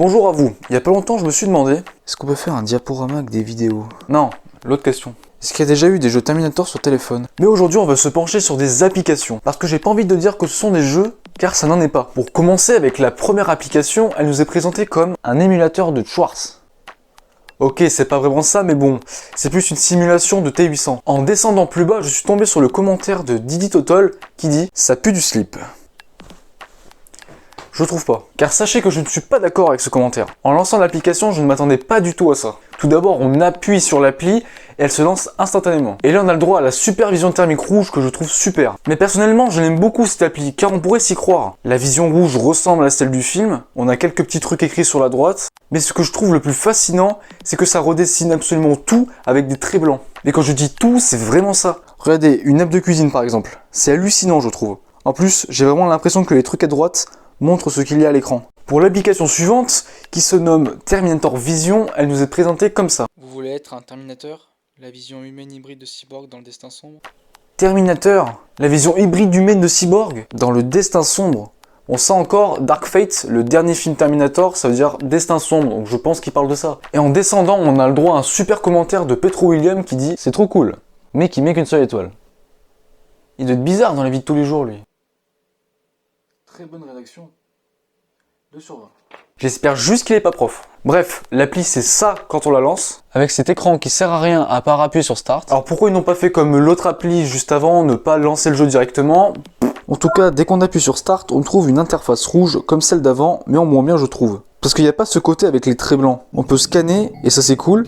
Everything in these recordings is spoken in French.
Bonjour à vous. Il y a pas longtemps, je me suis demandé, est-ce qu'on peut faire un diaporama avec des vidéos? Non, l'autre question. Est-ce qu'il y a déjà eu des jeux Terminator sur téléphone? Mais aujourd'hui, on va se pencher sur des applications. Parce que j'ai pas envie de dire que ce sont des jeux, car ça n'en est pas. Pour commencer avec la première application, elle nous est présentée comme un émulateur de Schwartz. Ok, c'est pas vraiment ça, mais bon, c'est plus une simulation de T800. En descendant plus bas, je suis tombé sur le commentaire de Didi Totol qui dit « Ça pue du slip ». Je trouve pas. Car sachez que je ne suis pas d'accord avec ce commentaire. En lançant l'application, je ne m'attendais pas du tout à ça. Tout d'abord, on appuie sur l'appli et elle se lance instantanément. Et là, on a le droit à la supervision thermique rouge que je trouve super. Mais personnellement, je l'aime beaucoup cette appli, car on pourrait s'y croire. La vision rouge ressemble à celle du film, on a quelques petits trucs écrits sur la droite, mais ce que je trouve le plus fascinant, c'est que ça redessine absolument tout avec des traits blancs. Et quand je dis tout, c'est vraiment ça. Regardez, une nappe de cuisine par exemple. C'est hallucinant, je trouve. En plus, j'ai vraiment l'impression que les trucs à droite montre ce qu'il y a à l'écran. Pour l'application suivante, qui se nomme Terminator Vision, elle nous est présentée comme ça. Vous voulez être un Terminator? La vision humaine hybride de Cyborg dans le destin sombre? Terminator, la vision hybride humaine de Cyborg dans le destin sombre. On sait encore Dark Fate, le dernier film Terminator, ça veut dire destin sombre, donc je pense qu'il parle de ça. Et en descendant, on a le droit à un super commentaire de Petro William qui dit « C'est trop cool, mais qui met qu'une seule étoile ». Il doit être bizarre dans la vie de tous les jours, lui. Très bonne rédaction. 2 sur 20. J'espère juste qu'il est pas prof. Bref, l'appli c'est ça quand on la lance, avec cet écran qui sert à rien à part appuyer sur Start. Alors pourquoi ils n'ont pas fait comme l'autre appli juste avant, ne pas lancer le jeu directement? En tout cas, dès qu'on appuie sur Start, on trouve une interface rouge comme celle d'avant, mais en moins bien je trouve. Parce qu'il n'y a pas ce côté avec les traits blancs. On peut scanner, et ça c'est cool.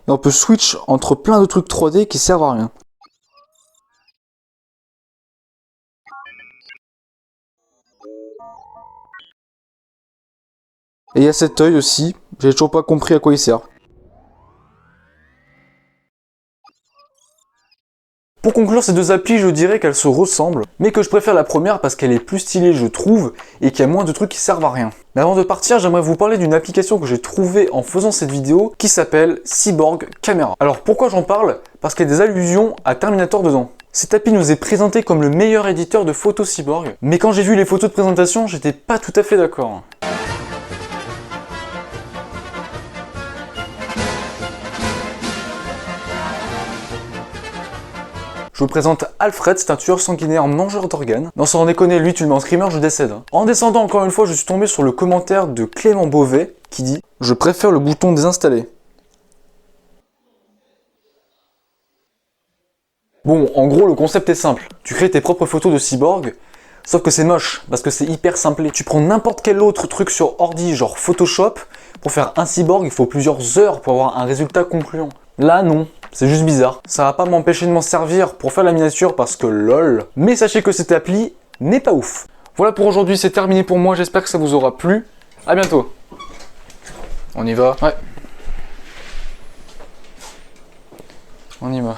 Et on peut switch entre plein de trucs 3D qui servent à rien. Et il y a cet œil aussi, j'ai toujours pas compris à quoi il sert. Pour conclure ces deux applis, je dirais qu'elles se ressemblent, mais que je préfère la première parce qu'elle est plus stylée je trouve, et qu'il y a moins de trucs qui servent à rien. Mais avant de partir, j'aimerais vous parler d'une application que j'ai trouvée en faisant cette vidéo, qui s'appelle Cyborg Camera. Alors pourquoi j'en parle? Parce qu'il y a des allusions à Terminator dedans. Cette appli nous est présentée comme le meilleur éditeur de photos Cyborg, mais quand j'ai vu les photos de présentation, j'étais pas tout à fait d'accord. Je vous présente Alfred, c'est un tueur sanguinaire mangeur d'organes. Non, sans déconner, lui tu le mets en screamer, je décède. En descendant encore une fois, je suis tombé sur le commentaire de Clément Beauvais qui dit « Je préfère le bouton désinstaller ». Bon, en gros, le concept est simple. Tu crées tes propres photos de cyborg, sauf que c'est moche, parce que c'est hyper simplé. Tu prends n'importe quel autre truc sur ordi, genre Photoshop, pour faire un cyborg, il faut plusieurs heures pour avoir un résultat concluant. Là, non. C'est juste bizarre. Ça va pas m'empêcher de m'en servir pour faire la miniature parce que lol. Mais sachez que cette appli n'est pas ouf. Voilà pour aujourd'hui, c'est terminé pour moi. J'espère que ça vous aura plu. À bientôt. On y va? Ouais. On y va.